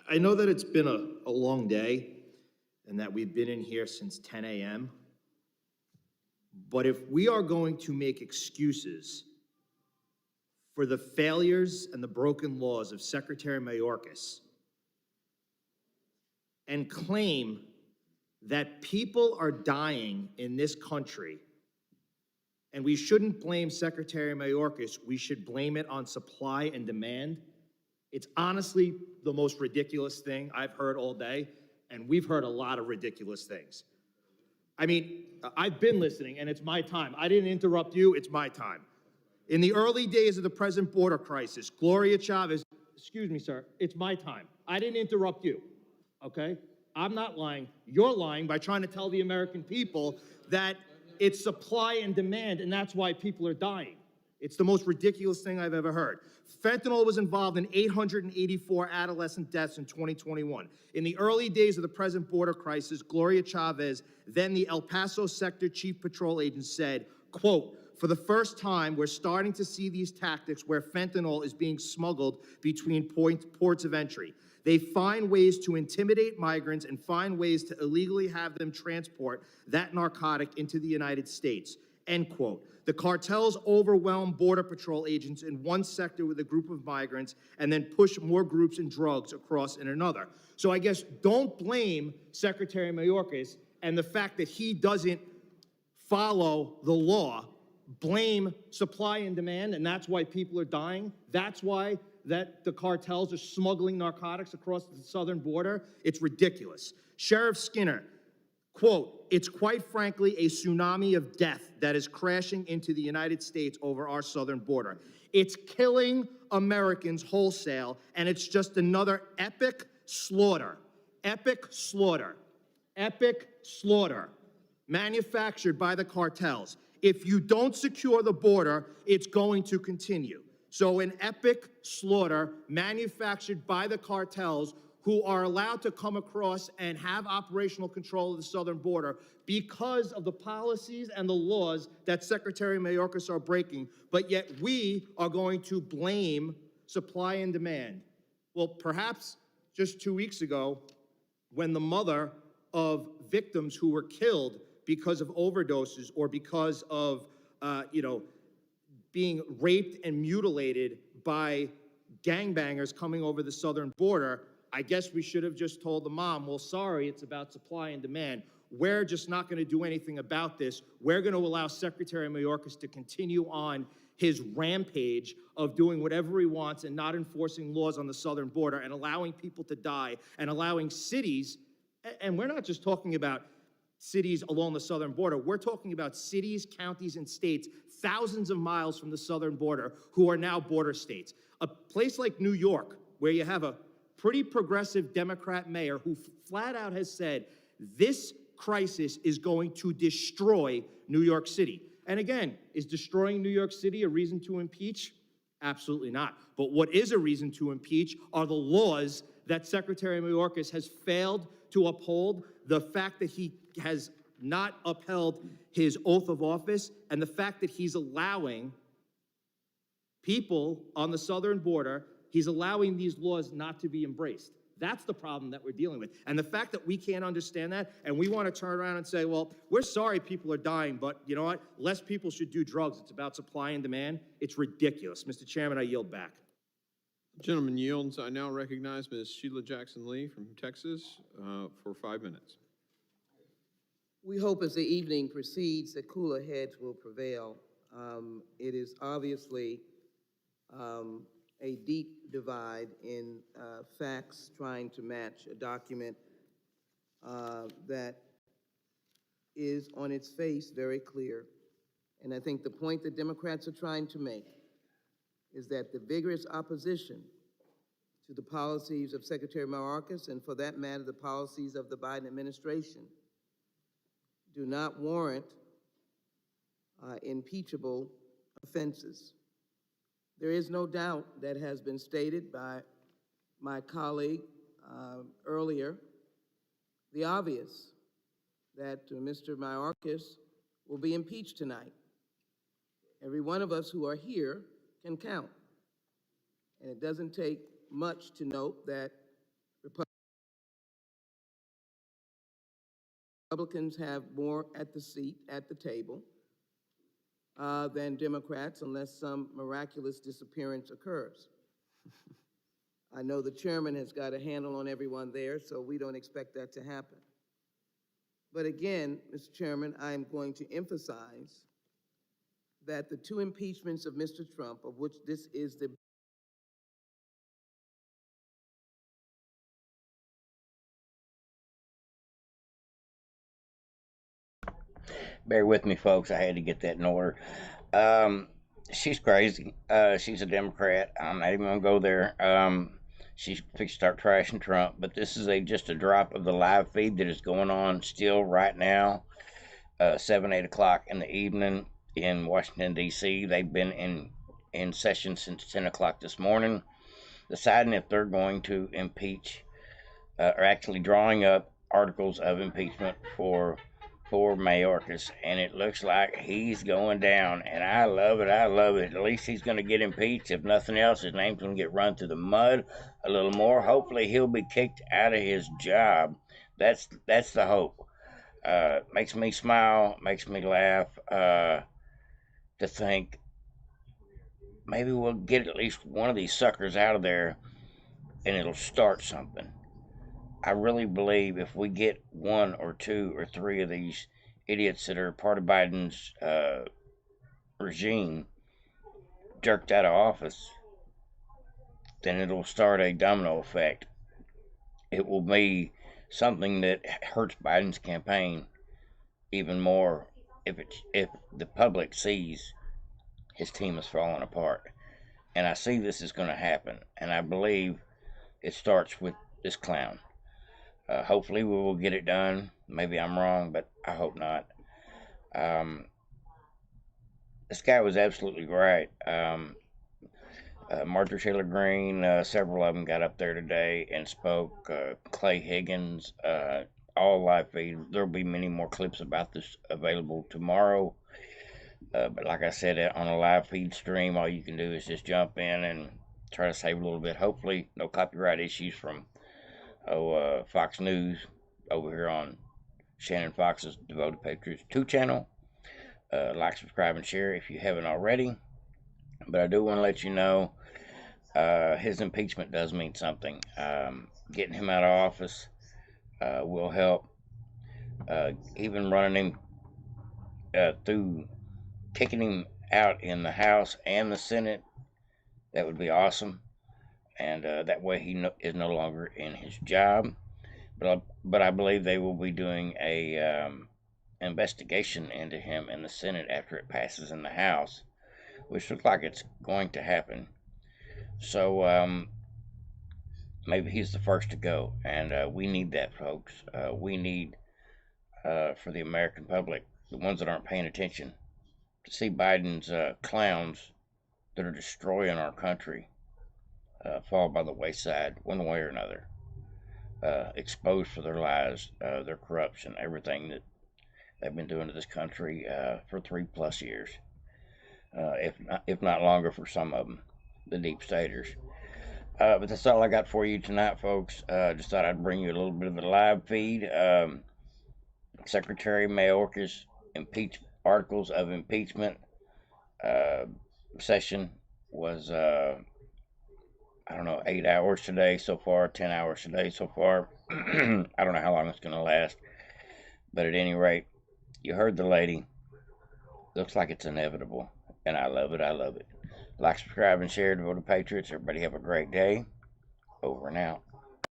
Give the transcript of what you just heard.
I know that it's been a long day and that we've been in here since 10 a.m. But if we are going to make excuses for the failures and the broken laws of Secretary Mayorkas and claim that people are dying in this country, and we shouldn't blame Secretary Mayorkas, we should blame it on supply and demand, it's honestly the most ridiculous thing I've heard all day, and we've heard a lot of ridiculous things. I mean, I've been listening, and it's my time. I didn't interrupt you, it's my time. In the early days of the present border crisis, Gloria Chavez, excuse me, sir, it's my time. I didn't interrupt you, okay? I'm not lying. You're lying by trying to tell the American people that it's supply and demand, and that's why people are dying. It's the most ridiculous thing I've ever heard. Fentanyl was involved in 884 adolescent deaths in 2021. In the early days of the present border crisis, Gloria Chavez, then the El Paso Sector Chief Patrol Agent, said, quote, "For the first time, we're starting to see these tactics where fentanyl is being smuggled between ports of entry. They find ways to intimidate migrants and find ways to illegally have them transport that narcotic into the United States." End quote. The cartels overwhelm Border Patrol agents in one sector with a group of migrants and then push more groups and drugs across in another. So I guess don't blame Secretary Mayorkas and the fact that he doesn't follow the law. Blame supply and demand, and that's why people are dying. That's why that the cartels are smuggling narcotics across the southern border. It's ridiculous. Sheriff Skinner, quote, "It's quite frankly a tsunami of death that is crashing into the United States over our southern border. It's killing Americans wholesale, and it's just another epic slaughter, manufactured by the cartels. If you don't secure the border, it's going to continue." So an epic slaughter manufactured by the cartels who are allowed to come across and have operational control of the southern border because of the policies and the laws that Secretary Mayorkas are breaking, but yet we are going to blame supply and demand. Well, perhaps just 2 weeks ago, when the mother of victims who were killed because of overdoses or because of, being raped and mutilated by gangbangers coming over the southern border, I guess we should have just told the mom, well, sorry, it's about supply and demand. We're just not going to do anything about this. We're going to allow Secretary Mayorkas to continue on his rampage of doing whatever he wants and not enforcing laws on the southern border and allowing people to die and allowing cities, and we're not just talking about cities along the southern border. We're talking about cities, counties, and states thousands of miles from the southern border who are now border states. A place like New York, where you have a pretty progressive Democrat mayor who flat out has said this crisis is going to destroy New York City. And again, is destroying New York City a reason to impeach? Absolutely not. But what is a reason to impeach are the laws that Secretary Mayorkas has failed to uphold, the fact that he has not upheld his oath of office, and the fact that he's allowing people on the southern border, he's allowing these laws not to be embraced. That's the problem that we're dealing with. And the fact that we can't understand that, and we want to turn around and say, well, we're sorry people are dying, but you know what? Less people should do drugs. It's about supply and demand. It's ridiculous. Mr. Chairman, I yield back. The gentleman yields. I now recognize Ms. Sheila Jackson-Lee from Texas for 5 minutes. We hope as the evening proceeds that cooler heads will prevail. It is obviously a deep divide in facts trying to match a document that is on its face very clear. And I think the point that Democrats are trying to make is that the vigorous opposition to the policies of Secretary Mayorkas, and for that matter, the policies of the Biden administration, do not warrant impeachable offenses. There is no doubt that has been stated by my colleague earlier, the obvious, that Mr. Mayorkas will be impeached tonight. Every one of us who are here can count. And it doesn't take much to note that Republicans have more at the table, than Democrats, unless some miraculous disappearance occurs. I know the chairman has got a handle on everyone there, so we don't expect that to happen. But again, Mr. Chairman, I am going to emphasize that the two impeachments of Mr. Trump, of which this is the Bear with me, folks. I had to get that in order. She's crazy. She's a Democrat. I'm not even gonna go there. She's fixed to start trashing Trump, but this is just a drop of the live feed that is going on still right now, 7, 8 o'clock in the evening in Washington, D.C. They've been in session since 10 o'clock this morning, deciding if they're going to impeach, or actually drawing up articles of impeachment for Mayorkas, and it looks like he's going down, and I love it. I love it. At least he's going to get impeached. If nothing else, his name's going to get run through the mud a little more. Hopefully, he'll be kicked out of his job. That's the hope. Makes me smile, makes me laugh, to think maybe we'll get at least one of these suckers out of there, and it'll start something. I really believe if we get 1 or 2 or 3 of these idiots that are part of Biden's regime jerked out of office, then it'll start a domino effect. It will be something that hurts Biden's campaign even more if the public sees his team is falling apart. And I see this is going to happen, and I believe it starts with this clown. Hopefully we will get it done. Maybe I'm wrong, but I hope not. This guy was absolutely right. Marjorie Taylor Greene, several of them got up there today and spoke. Clay Higgins, all live feed. There'll be many more clips about this available tomorrow. But like I said, on a live feed stream, all you can do is just jump in and try to save a little bit. Hopefully, no copyright issues from Fox News over here on Shannon Fox's Devoted Patriots 2 channel. Like, subscribe, and share if you haven't already. But I do want to let you know his impeachment does mean something. Getting him out of office will help. Even running him through, kicking him out in the House and the Senate, that would be awesome. And that way he is no longer in his job. But I believe they will be doing a investigation into him in the Senate after it passes in the House, which looks like it's going to happen. So maybe he's the first to go, and we need that, folks. We need, for the American public, the ones that aren't paying attention, to see Biden's clowns that are destroying our country fall by the wayside one way or another, exposed for their lies, their corruption, everything that they've been doing to this country for 3+ years, if not longer for some of them, the deep staters. But that's all I got for you tonight, folks. Just thought I'd bring you a little bit of the live feed. Secretary Mayorkas articles of impeachment session was, I don't know, 8 hours today so far, 10 hours today so far. I don't know how long it's going to last. But at any rate, you heard the lady. Looks like it's inevitable. And I love it. I love it. Like, subscribe, and share. Devoted Patriots. Everybody have a great day. Over and out.